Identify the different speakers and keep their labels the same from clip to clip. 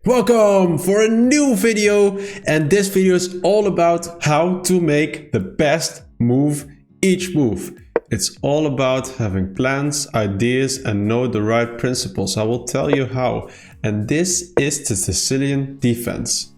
Speaker 1: Welcome for a new video, and this video is all about how to make the best move each move. It's all about having plans, ideas, and know the right principles. I will tell you how. And this is the Sicilian defense.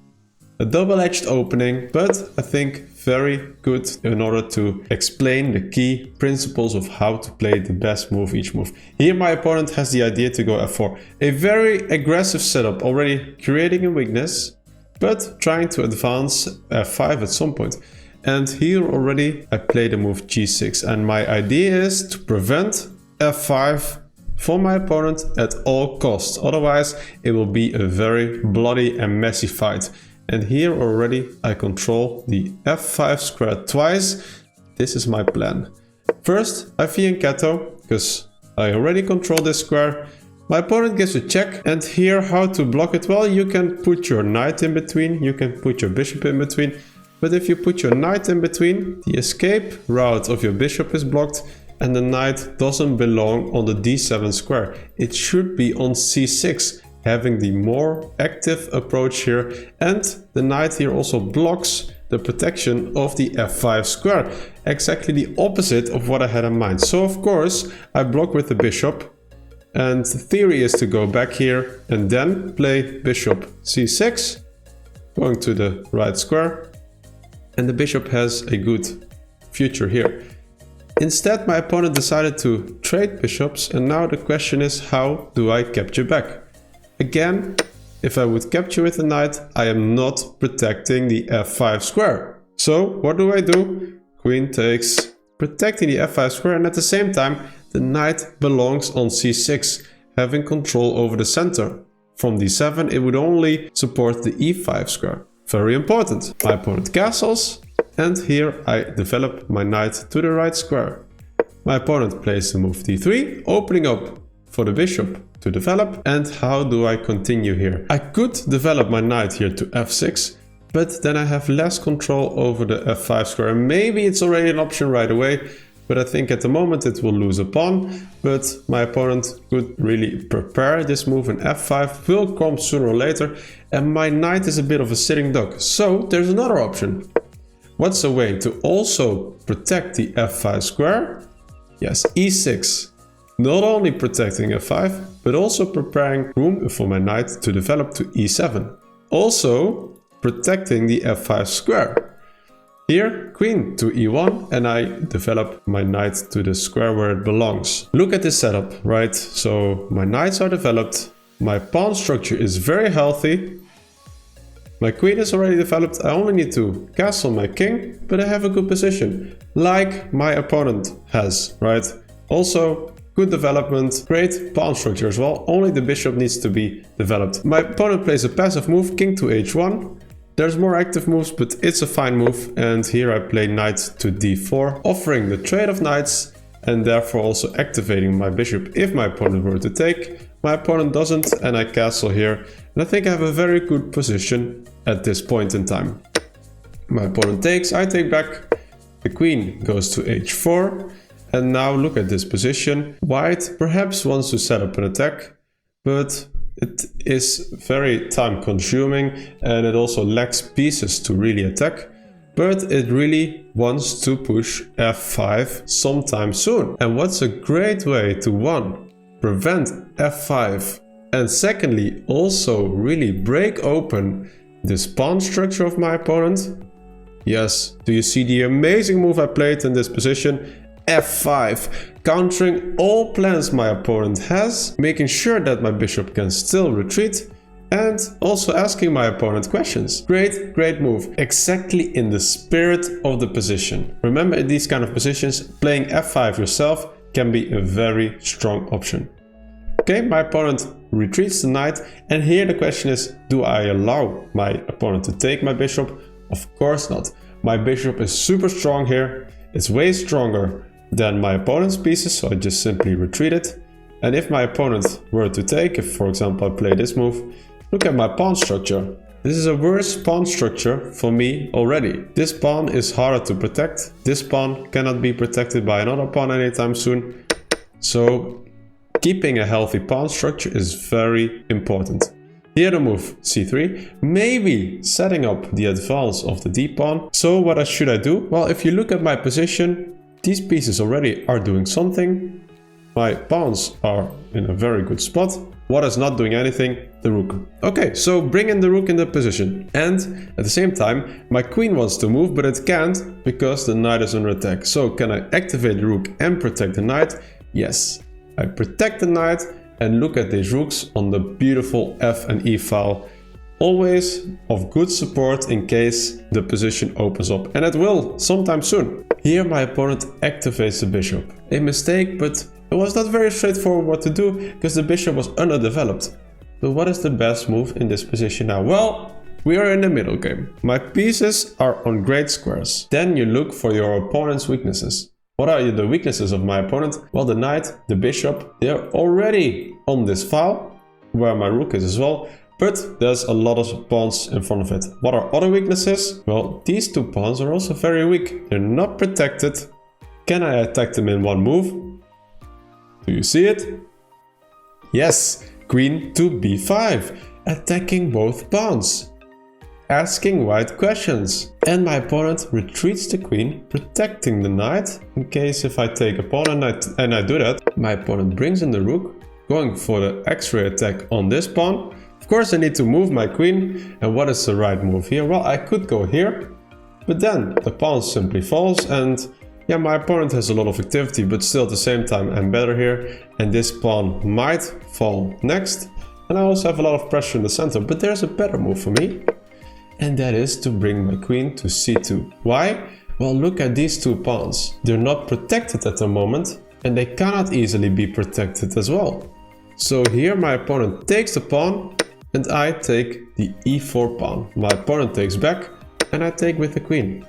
Speaker 1: A double-edged opening, but I think very good in order to explain the key principles of how to play the best move each move. Here my opponent has the idea to go f4. A very aggressive setup, already creating a weakness, but trying to advance f5 at some point. And here already I play the move g6, and my idea is to prevent f5 for my opponent at all costs. Otherwise it will be a very bloody and messy fight. And here already I control the f5 square twice. This is my plan. First I fianchetto, because I already control this square. My opponent gives a check, and here how to block it? Well, you can put your knight in between, you can put your bishop in between. But if you put your knight in between, the escape route of your bishop is blocked, and the knight doesn't belong on the d7 square. It should be on c6. Having the more active approach here, and the knight here also blocks the protection of the f5 square. Exactly the opposite of what I had in mind. So of course I block with the bishop, and the theory is to go back here and then play bishop c6, going to the right square, and the bishop has a good future here. Instead my opponent decided to trade bishops, and now the question is, how do I capture back? Again, if I would capture with the knight, I am not protecting the f5 square. So what do? Queen takes, protecting the f5 square, and at the same time the knight belongs on c6, having control over the center. From d7 it would only support the e5 square. Very important. My opponent castles, and here I develop my knight to the right square. My opponent plays the move d3, opening up for the bishop to develop. And how do I continue here? I could develop my knight here to f6, but then I have less control over the f5 square. Maybe it's already an option right away, but I think at the moment it will lose a pawn. But my opponent could really prepare this move, and f5 will come sooner or later, and my knight is a bit of a sitting duck. So there's another option. What's a way to also protect the f5 square? Yes, e6. Not only protecting f5, but also preparing room for my knight to develop to e7. Also protecting the f5 square. Here, queen to e1, and I develop my knight to the square where it belongs. Look at this setup, right? So my knights are developed, my pawn structure is very healthy, my queen is already developed, I only need to castle my king, but I have a good position, like my opponent has, right? Also, good development, great pawn structure as well, only the bishop needs to be developed. My opponent plays a passive move, king to h1. There's more active moves, but it's a fine move, and here I play knight to d4, offering the trade of knights, and therefore also activating my bishop if my opponent were to take. My opponent doesn't, and I castle here, and I think I have a very good position at this point in time. My opponent takes, I take back, the queen goes to h4. And now look at this position. White perhaps wants to set up an attack, but it is very time consuming, and it also lacks pieces to really attack. But it really wants to push f5 sometime soon. And what's a great way to, one, prevent f5, and secondly also really break open this pawn structure of my opponent? Yes, do you see the amazing move I played in this position? f5, countering all plans my opponent has, making sure that my bishop can still retreat, and also asking my opponent questions. Great move, exactly in the spirit of the position. Remember, in these kind of positions, playing f5 yourself can be a very strong option. Okay, my opponent retreats the knight, and here the question is, do I allow my opponent to take my bishop? Of course not. My bishop is super strong here, it's way stronger than my opponent's pieces, so I just simply retreat it. And if my opponent were to take, if for example I play this move, look at my pawn structure. This is a worse pawn structure for me already. This pawn is harder to protect. This pawn cannot be protected by another pawn anytime soon. So keeping a healthy pawn structure is very important. Here the move c3, maybe setting up the advance of the d-pawn. So what should I do? Well, if you look at my position, these pieces already are doing something. My pawns are in a very good spot. What is not doing anything? The rook. Okay, so bring in the rook in the position. And at the same time, my queen wants to move, but it can't because the knight is under attack. So can I activate the rook and protect the knight? Yes. I protect the knight and look at these rooks on the beautiful f and e file. Always of good support in case the position opens up. And it will sometime soon. Here my opponent activates the bishop. A mistake, but it was not very straightforward what to do because the bishop was underdeveloped. So what is the best move in this position now? Well, we are in the middle game. My pieces are on great squares. Then you look for your opponent's weaknesses. What are the weaknesses of my opponent? Well, the knight, the bishop, they're already on this file, where my rook is as well. But there's a lot of pawns in front of it. What are other weaknesses? Well, these two pawns are also very weak. They're not protected. Can I attack them in one move? Do you see it? Yes, queen to b5, attacking both pawns, asking white questions. And my opponent retreats the queen, protecting the knight. In case if I take a pawn and I do that, my opponent brings in the rook, going for the x-ray attack on this pawn. Of course I need to move my queen, and what is the right move here? Well, I could go here, but then the pawn simply falls, and yeah, my opponent has a lot of activity, but still at the same time I'm better here, and this pawn might fall next. And I also have a lot of pressure in the center, but there's a better move for me, and that is to bring my queen to c2. Why? Well, look at these two pawns. They're not protected at the moment, and they cannot easily be protected as well. So here my opponent takes the pawn, and I take the e4 pawn. My opponent takes back, and I take with the queen.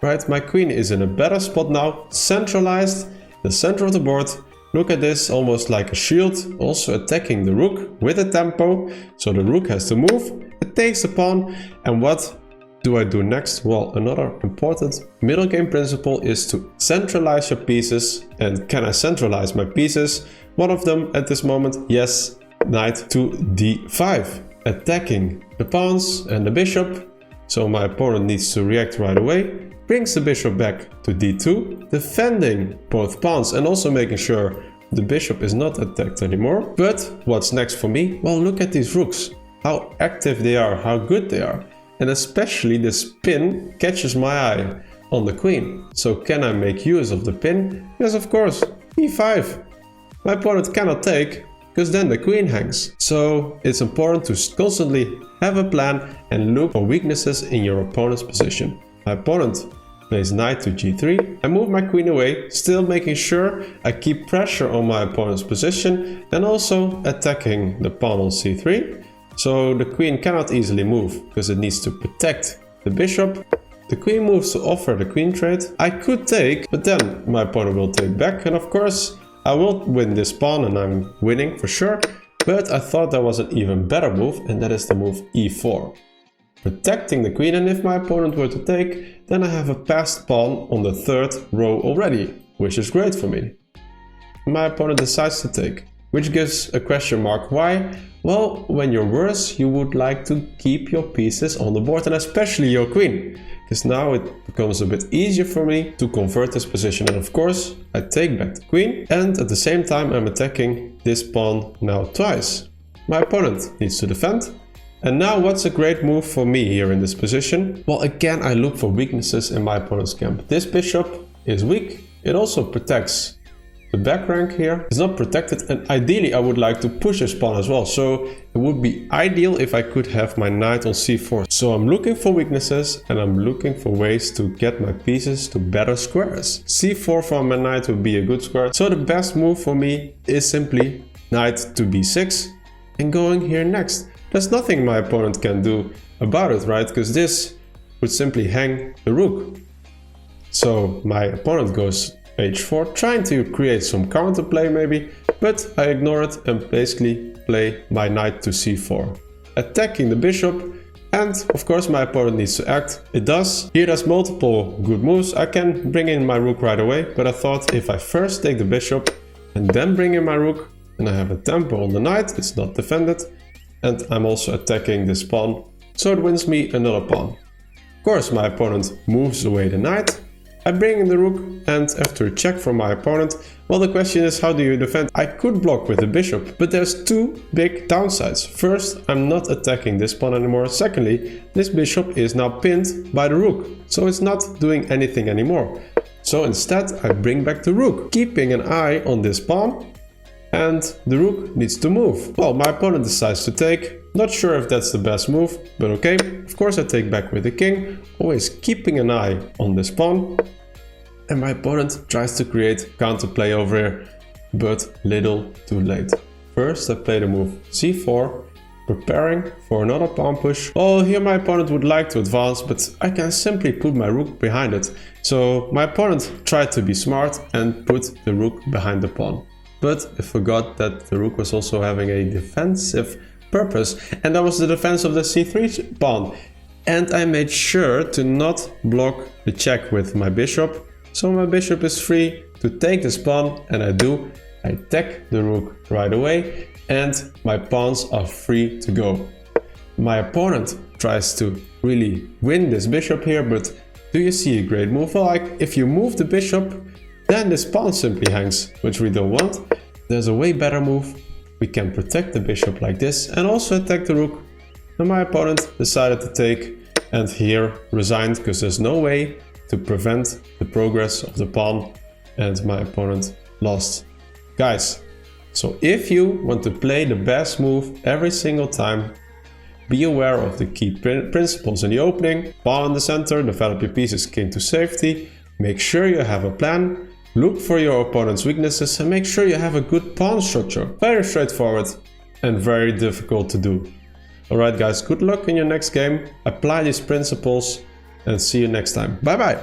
Speaker 1: Right, my queen is in a better spot now, centralized, the center of the board. Look at this, almost like a shield, also attacking the rook with a tempo. So the rook has to move, it takes the pawn, and what do I do next? Well, another important middle game principle is to centralize your pieces. And can I centralize my pieces? One of them at this moment, yes, knight to d5, attacking the pawns and the bishop. So my opponent needs to react right away. Brings the bishop back to d2, defending both pawns and also making sure the bishop is not attacked anymore. But what's next for me? Well, look at these rooks, how active they are, how good they are. And especially this pin catches my eye on the queen. So can I make use of the pin? Yes, of course, e5. My opponent cannot take, because then the queen hangs. So it's important to constantly have a plan and look for weaknesses in your opponent's position. My opponent plays knight to g3. I move my queen away, still making sure I keep pressure on my opponent's position and also attacking the pawn on c3. So the queen cannot easily move because it needs to protect the bishop. The queen moves to offer the queen trade. I could take, but then my opponent will take back, and of course I will win this pawn and I'm winning for sure. But I thought there was an even better move, and that is the move e4. Protecting the queen, and if my opponent were to take, then I have a passed pawn on the third row already, which is great for me. My opponent decides to take, which gives a question mark. Why? Well, when you're worse, you would like to keep your pieces on the board, and especially your queen, because now it becomes a bit easier for me to convert this position. And of course, I take back the queen, and at the same time I'm attacking this pawn now twice. My opponent needs to defend. And now what's a great move for me here in this position? Well, again, I look for weaknesses in my opponent's camp. This bishop is weak. It also protects the back rank here. It's not protected, and ideally I would like to push this pawn as well. So it would be ideal if I could have my knight on c4. So I'm looking for weaknesses, and I'm looking for ways to get my pieces to better squares. c4 for my knight would be a good square. So the best move for me is simply knight to b6 and going here next. There's nothing my opponent can do about it, right? Because this would simply hang the rook. So my opponent goes h4, trying to create some counterplay maybe, but I ignore it and basically play my knight to c4, attacking the bishop. And of course my opponent needs to act. It does. Here there's multiple good moves. I can bring in my rook right away, but I thought if I first take the bishop and then bring in my rook, and I have a tempo on the knight, it's not defended, and I'm also attacking this pawn, so it wins me another pawn. Of course, my opponent moves away the knight. I bring in the rook, and after a check from my opponent, well, the question is, how do you defend? I could block with the bishop, but there's two big downsides. First, I'm not attacking this pawn anymore. Secondly, this bishop is now pinned by the rook, so it's not doing anything anymore. So instead, I bring back the rook, keeping an eye on this pawn, and the rook needs to move. Well, my opponent decides to take. Not sure if that's the best move, but okay. Of course I take back with the king, always keeping an eye on this pawn. And my opponent tries to create counterplay over here, but little too late. First I play the move c4, preparing for another pawn push. Well, here my opponent would like to advance, but I can simply put my rook behind it. So my opponent tried to be smart and put the rook behind the pawn. But I forgot that the rook was also having a defensive purpose, and that was the defense of the c3 pawn. And I made sure to not block the check with my bishop, so my bishop is free to take this pawn, and I do. I attack the rook right away, and my pawns are free to go. My opponent tries to really win this bishop here, but do you see a great move? Well, like, if you move the bishop, then this pawn simply hangs, which we don't want. There's a way better move. We can protect the bishop like this and also attack the rook. And my opponent decided to take, and here resigned because there's no way to prevent the progress of the pawn, and my opponent lost. Guys, so if you want to play the best move every single time, be aware of the key principles in the opening. Pawn in the center, develop your pieces king to safety. Make sure you have a plan. Look for your opponent's weaknesses and make sure you have a good pawn structure. Very straightforward and very difficult to do. Alright guys, good luck in your next game. Apply these principles and see you next time. Bye bye!